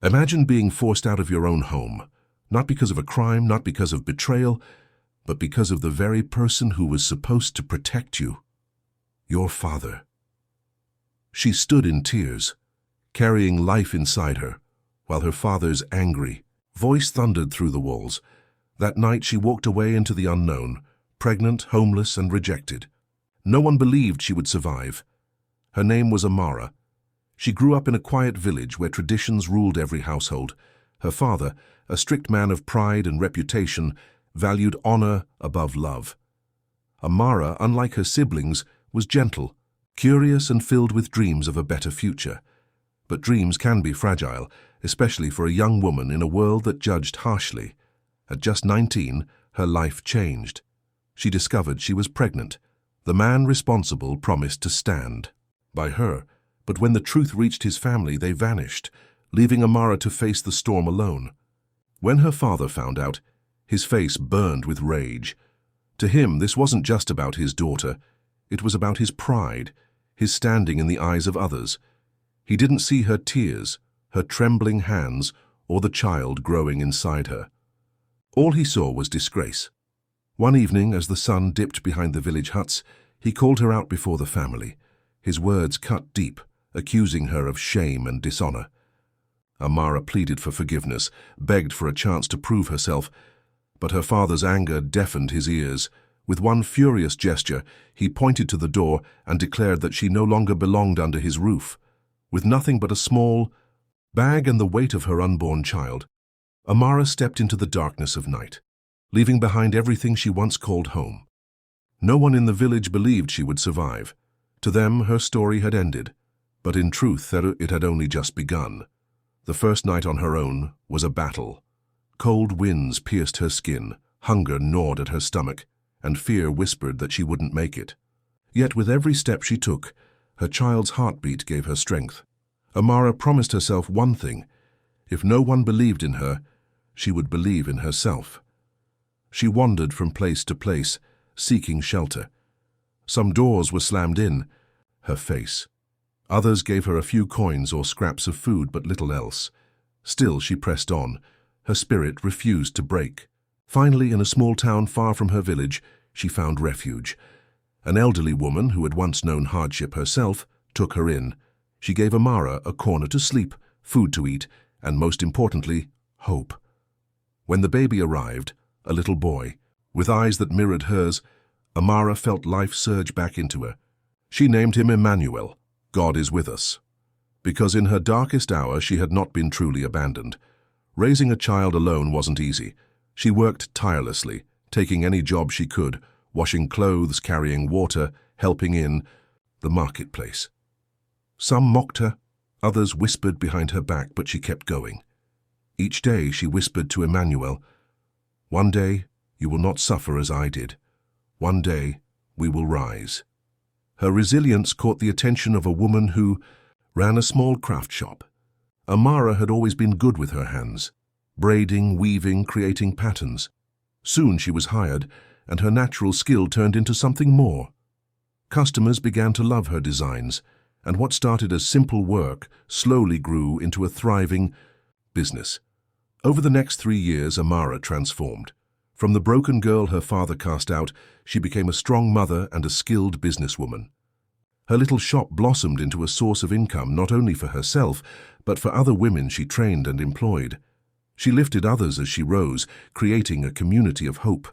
Imagine being forced out of your own home, not because of a crime, not because of betrayal, but because of the very person who was supposed to protect you, your father. She stood in tears, carrying life inside her, while her father's angry voice thundered through the walls. That night she walked away into the unknown, pregnant, homeless, and rejected. No one believed she would survive. Her name was Amara. She grew up in a quiet village where traditions ruled every household. Her father, a strict man of pride and reputation, valued honor above love. Amara, unlike her siblings, was gentle, curious, and filled with dreams of a better future. But dreams can be fragile, especially for a young woman in a world that judged harshly. At just 19, her life changed. She discovered she was pregnant. The man responsible promised to stand by her, but when the truth reached his family, they vanished, leaving Amara to face the storm alone. When her father found out, his face burned with rage. To him, this wasn't just about his daughter. It was about his pride, his standing in the eyes of others. He didn't see her tears, her trembling hands, or the child growing inside her. All he saw was disgrace. One evening, as the sun dipped behind the village huts, he called her out before the family. His words cut deep, accusing her of shame and dishonor. Amara pleaded for forgiveness, begged for a chance to prove herself, but her father's anger deafened his ears. With one furious gesture, he pointed to the door and declared that she no longer belonged under his roof. With nothing but a small bag and the weight of her unborn child, Amara stepped into the darkness of night, leaving behind everything she once called home. No one in the village believed she would survive. To them, her story had ended, but in truth, it had only just begun. The first night on her own was a battle. Cold winds pierced her skin, hunger gnawed at her stomach, and fear whispered that she wouldn't make it. Yet with every step she took, her child's heartbeat gave her strength. Amara promised herself one thing: if no one believed in her, she would believe in herself. She wandered from place to place, seeking shelter. Some doors were slammed in her face. Others gave her a few coins or scraps of food, but little else. Still she pressed on. Her spirit refused to break. Finally, in a small town far from her village, she found refuge. An elderly woman, who had once known hardship herself, took her in. She gave Amara a corner to sleep, food to eat, and most importantly, hope. When the baby arrived, a little boy, with eyes that mirrored hers, Amara felt life surge back into her. She named him Emmanuel, God is with us. Because in her darkest hour she had not been truly abandoned. Raising a child alone wasn't easy. She worked tirelessly, taking any job she could, washing clothes, carrying water, helping in the marketplace. Some mocked her, others whispered behind her back, but she kept going. Each day she whispered to Emmanuel, "One day you will not suffer as I did. One day we will rise." Her resilience caught the attention of a woman who ran a small craft shop. Amara had always been good with her hands, braiding, weaving, creating patterns. Soon she was hired, and her natural skill turned into something more. Customers began to love her designs, and what started as simple work slowly grew into a thriving business. Over the next 3 years, Amara transformed. From the broken girl her father cast out, she became a strong mother and a skilled businesswoman. Her little shop blossomed into a source of income not only for herself, but for other women she trained and employed. She lifted others as she rose, creating a community of hope.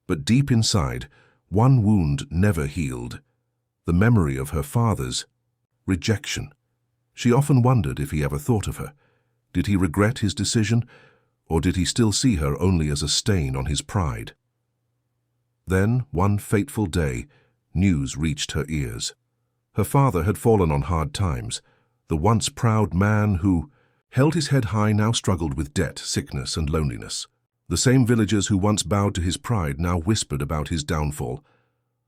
But deep inside, one wound never healed: the memory of her father's rejection. She often wondered if he ever thought of her. Did he regret his decision, or did he still see her only as a stain on his pride? Then, one fateful day, news reached her ears. Her father had fallen on hard times. The once proud man who held his head high now struggled with debt, sickness, and loneliness. The same villagers who once bowed to his pride now whispered about his downfall.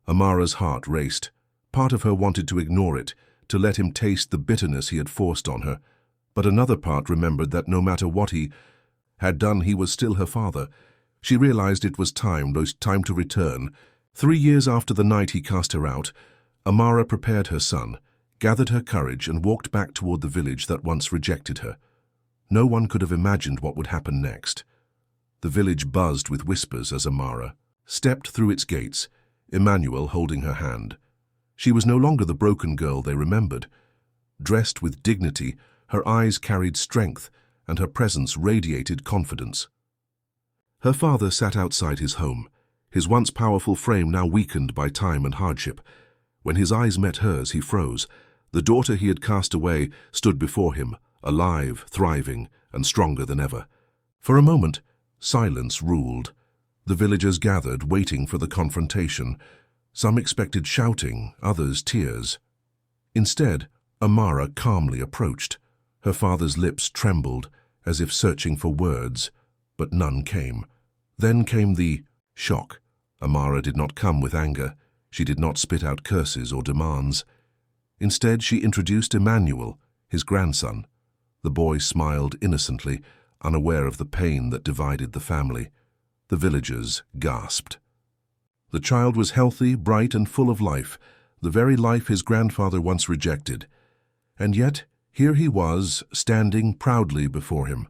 Amara's heart raced. Part of her wanted to ignore it, to let him taste the bitterness he had forced on her. But another part remembered that no matter what he had done, he was still her father. She realized it was time to return. 3 years after the night he cast her out, Amara prepared her son, gathered her courage, and walked back toward the village that once rejected her. No one could have imagined what would happen next. The village buzzed with whispers as Amara stepped through its gates, Emmanuel holding her hand. She was no longer the broken girl they remembered. Dressed with dignity, her eyes carried strength, and her presence radiated confidence. Her father sat outside his home, his once powerful frame now weakened by time and hardship. When his eyes met hers, he froze. The daughter he had cast away stood before him, alive, thriving, and stronger than ever. For a moment, silence ruled. The villagers gathered, waiting for the confrontation. Some expected shouting, others tears. Instead, Amara calmly approached. Her father's lips trembled, as if searching for words, but none came. Then came the shock. Amara did not come with anger. She did not spit out curses or demands. Instead, she introduced Emmanuel, his grandson. The boy smiled innocently, unaware of the pain that divided the family. The villagers gasped. The child was healthy, bright, and full of life, the very life his grandfather once rejected. And yet, here he was, standing proudly before him.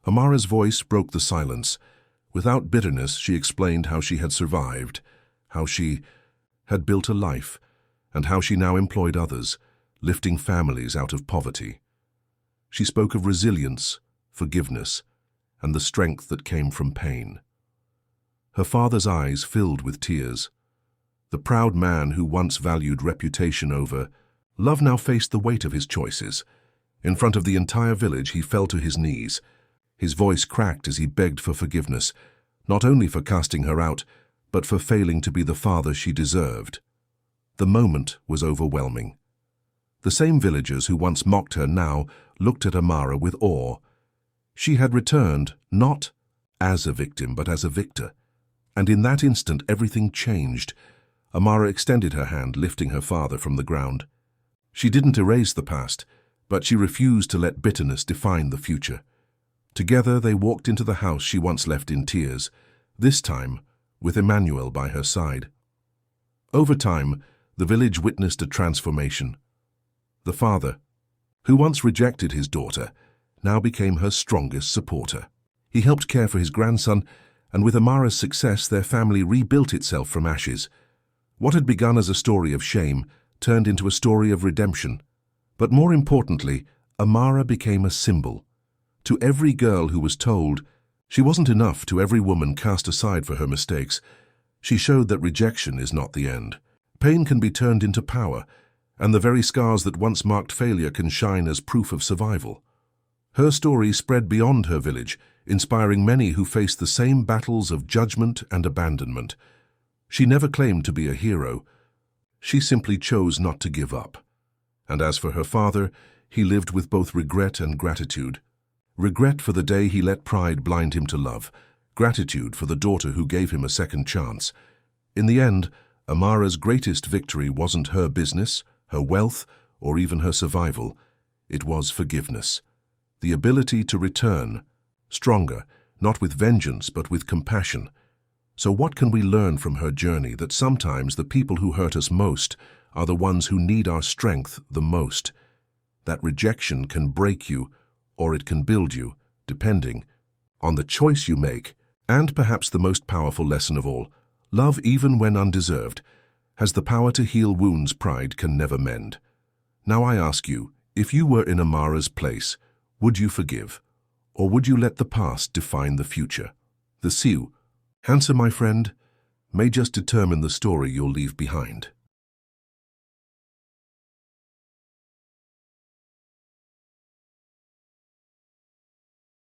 Amara's voice broke the silence. Without bitterness, she explained how she had survived, how she had built a life, and how she now employed others, lifting families out of poverty. She spoke of resilience, forgiveness, and the strength that came from pain. Her father's eyes filled with tears. The proud man who once valued reputation over love now faced the weight of his choices. In front of the entire village, he fell to his knees. His voice cracked as he begged for forgiveness, not only for casting her out, but for failing to be the father she deserved. The moment was overwhelming. The same villagers who once mocked her now looked at Amara with awe. She had returned, not as a victim, but as a victor. And in that instant, everything changed. Amara extended her hand, lifting her father from the ground. She didn't erase the past, but she refused to let bitterness define the future. Together, they walked into the house she once left in tears, this time with Emmanuel by her side. Over time, the village witnessed a transformation. The father, who once rejected his daughter, now became her strongest supporter. He helped care for his grandson, and with Amara's success, their family rebuilt itself from ashes. What had begun as a story of shame turned into a story of redemption. But more importantly, Amara became a symbol. To every girl who was told she wasn't enough, to every woman cast aside for her mistakes, she showed that rejection is not the end. Pain can be turned into power, and the very scars that once marked failure can shine as proof of survival. Her story spread beyond her village, inspiring many who faced the same battles of judgment and abandonment. She never claimed to be a hero. She simply chose not to give up. And as for her father, he lived with both regret and gratitude. Regret for the day he let pride blind him to love, gratitude for the daughter who gave him a second chance. In the end, Amara's greatest victory wasn't her business, her wealth, or even her survival. It was forgiveness. The ability to return, stronger, not with vengeance but with compassion. So what can we learn from her journey? That sometimes the people who hurt us most are the ones who need our strength the most. That rejection can break you, or it can build you, depending on the choice you make. And perhaps the most powerful lesson of all, love, even when undeserved, has the power to heal wounds pride can never mend. Now I ask you, if you were in Amara's place, would you forgive? Or would you let the past define the future? The Sioux, answer, my friend, may just determine the story you'll leave behind.